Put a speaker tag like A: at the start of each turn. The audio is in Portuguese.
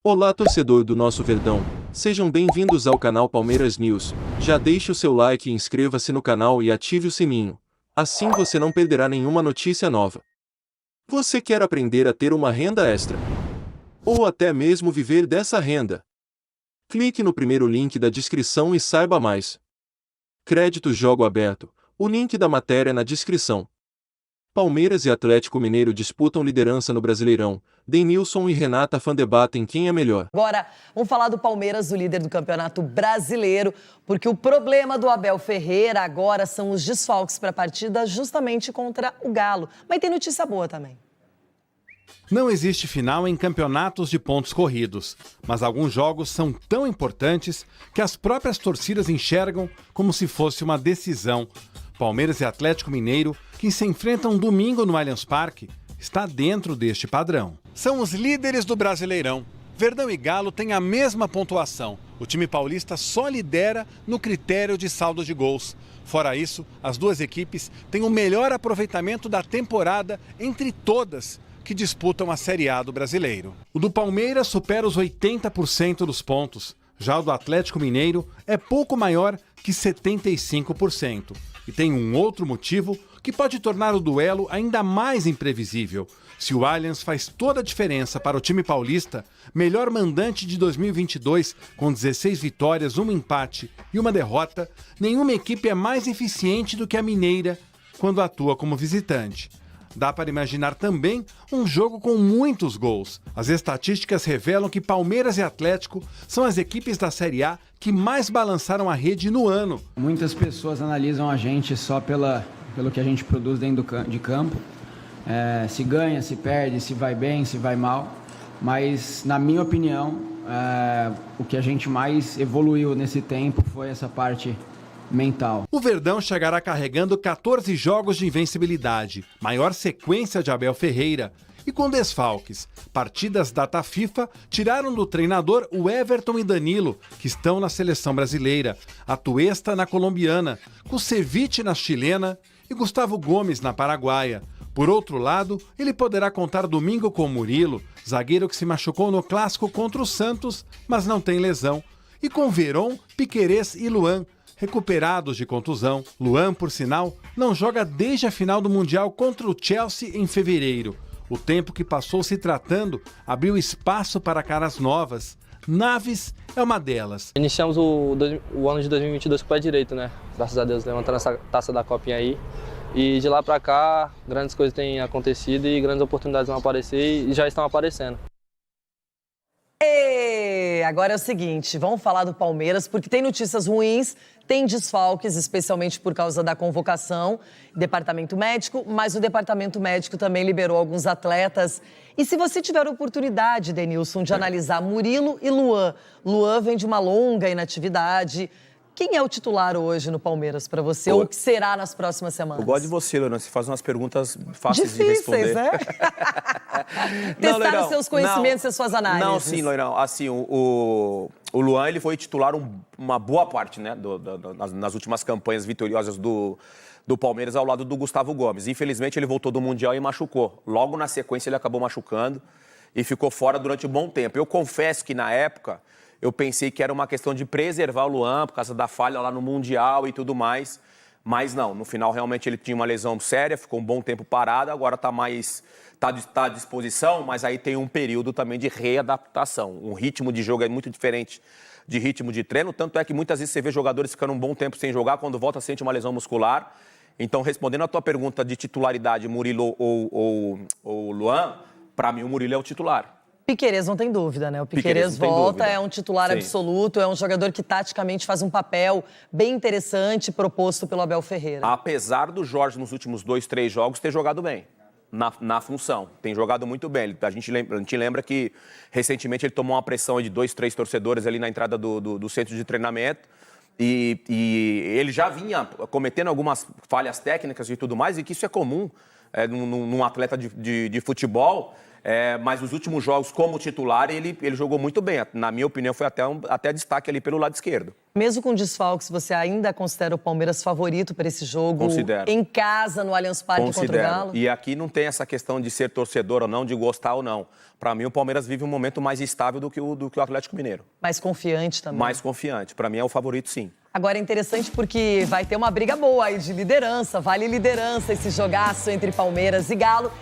A: Olá, torcedor do nosso Verdão. Sejam bem-vindos ao canal Palmeiras News. Já deixe o seu like e inscreva-se no canal e ative o sininho. Assim você não perderá nenhuma notícia nova. Você quer aprender a ter uma renda extra? Ou até mesmo viver dessa renda? Clique no primeiro link da descrição e saiba mais. Crédito Jogo Aberto. O link da matéria na descrição. Palmeiras e Atlético Mineiro disputam liderança no Brasileirão. Denilson e Renata Fã debatem quem é melhor.
B: Agora, vamos falar do Palmeiras, o líder do Campeonato Brasileiro, porque o problema do Abel Ferreira agora são os desfalques para a partida justamente contra o Galo. Mas tem notícia boa também.
C: Não existe final em campeonatos de pontos corridos, mas alguns jogos são tão importantes que as próprias torcidas enxergam como se fosse uma decisão. Palmeiras e Atlético Mineiro, que se enfrentam domingo no Allianz Parque, está dentro deste padrão. São os líderes do Brasileirão. Verdão e Galo têm a mesma pontuação. O time paulista só lidera no critério de saldo de gols. Fora isso, as duas equipes têm o melhor aproveitamento da temporada entre todas que disputam a Série A do Brasileiro. O do Palmeiras supera os 80% dos pontos. Já o do Atlético Mineiro é pouco maior que 75%. E tem um outro motivo que pode tornar o duelo ainda mais imprevisível. Se o Allianz faz toda a diferença para o time paulista, melhor mandante de 2022, com 16 vitórias, um empate e uma derrota, nenhuma equipe é mais eficiente do que a mineira quando atua como visitante. Dá para imaginar também um jogo com muitos gols. As estatísticas revelam que Palmeiras e Atlético são as equipes da Série A que mais balançaram a rede no ano.
D: Muitas pessoas analisam a gente só pelo que a gente produz dentro de campo. Se ganha, se perde, se vai bem, se vai mal. Mas, na minha opinião, o que a gente mais evoluiu nesse tempo foi essa parte mental.
C: O Verdão chegará carregando 14 jogos de invencibilidade, maior sequência de Abel Ferreira, e com desfalques. Partidas data FIFA tiraram do treinador o Everton e Danilo, que estão na seleção brasileira, Atuesta na colombiana, Kusevich na chilena e Gustavo Gomes na paraguaia. Por outro lado, ele poderá contar domingo com Murilo, zagueiro que se machucou no clássico contra o Santos, mas não tem lesão, e com Veron, Piquerez e Luan, recuperados de contusão. Luan, por sinal, não joga desde a final do Mundial contra o Chelsea em fevereiro. O tempo que passou se tratando abriu espaço para caras novas. Naves é uma delas.
E: Iniciamos o ano de 2022 com o pé direito, né? Graças a Deus, levantando essa taça da Copinha aí. E de lá para cá, grandes coisas têm acontecido e grandes oportunidades vão aparecer e já estão aparecendo.
B: E agora é o seguinte, vamos falar do Palmeiras, porque tem notícias ruins, tem desfalques, especialmente por causa da convocação, departamento médico, mas o departamento médico também liberou alguns atletas. E se você tiver a oportunidade, Denilson, de analisar Murilo e Luan, Luan vem de uma longa inatividade. Quem é o titular hoje no Palmeiras para você, ou o que será nas próximas semanas?
F: Eu gosto de você, Leonor. Você faz umas perguntas fáceis
B: difíceis,
F: de responder.
B: Né? Testar os seus conhecimentos e as suas análises.
F: Não, sim, Loirão. Assim, o Luan ele foi titular uma boa parte, né, nas últimas campanhas vitoriosas do Palmeiras ao lado do Gustavo Gomes. Infelizmente, ele voltou do Mundial e machucou. Logo na sequência, ele acabou machucando e ficou fora durante um bom tempo. Eu confesso que, na época, eu pensei que era uma questão de preservar o Luan por causa da falha lá no Mundial e tudo mais. Mas não, no final realmente ele tinha uma lesão séria, ficou um bom tempo parado, agora está à disposição, mas aí tem um período também de readaptação. Um ritmo de jogo é muito diferente de ritmo de treino, tanto é que muitas vezes você vê jogadores ficando um bom tempo sem jogar, quando volta sente uma lesão muscular. Então, respondendo a tua pergunta de titularidade, Murilo ou Luan, para mim o Murilo é o titular.
B: Piquerez não tem dúvida, né? O Piquerez volta, é um titular absoluto, é um jogador que taticamente faz um papel bem interessante proposto pelo Abel Ferreira.
F: Apesar do Jorge, nos últimos 2, 3 jogos, ter jogado bem na função. Tem jogado muito bem. A gente lembra que, recentemente, ele tomou uma pressão de 2, 3 torcedores ali na entrada do centro de treinamento. E ele já vinha cometendo algumas falhas técnicas e tudo mais, e que isso é comum num atleta de futebol. Mas nos últimos jogos, como titular, ele jogou muito bem. Na minha opinião, foi até destaque ali pelo lado esquerdo.
B: Mesmo com desfalques, você ainda considera o Palmeiras favorito para esse jogo?
F: Considero.
B: Em casa, no Allianz Parque contra o Galo?
F: E aqui não tem essa questão de ser torcedor ou não, de gostar ou não. Para mim, o Palmeiras vive um momento mais estável do que o Atlético Mineiro.
B: Mais confiante também?
F: Mais confiante. Para mim, é o favorito, sim.
B: Agora é interessante porque vai ter uma briga boa aí de liderança, vale liderança esse jogaço entre Palmeiras e Galo.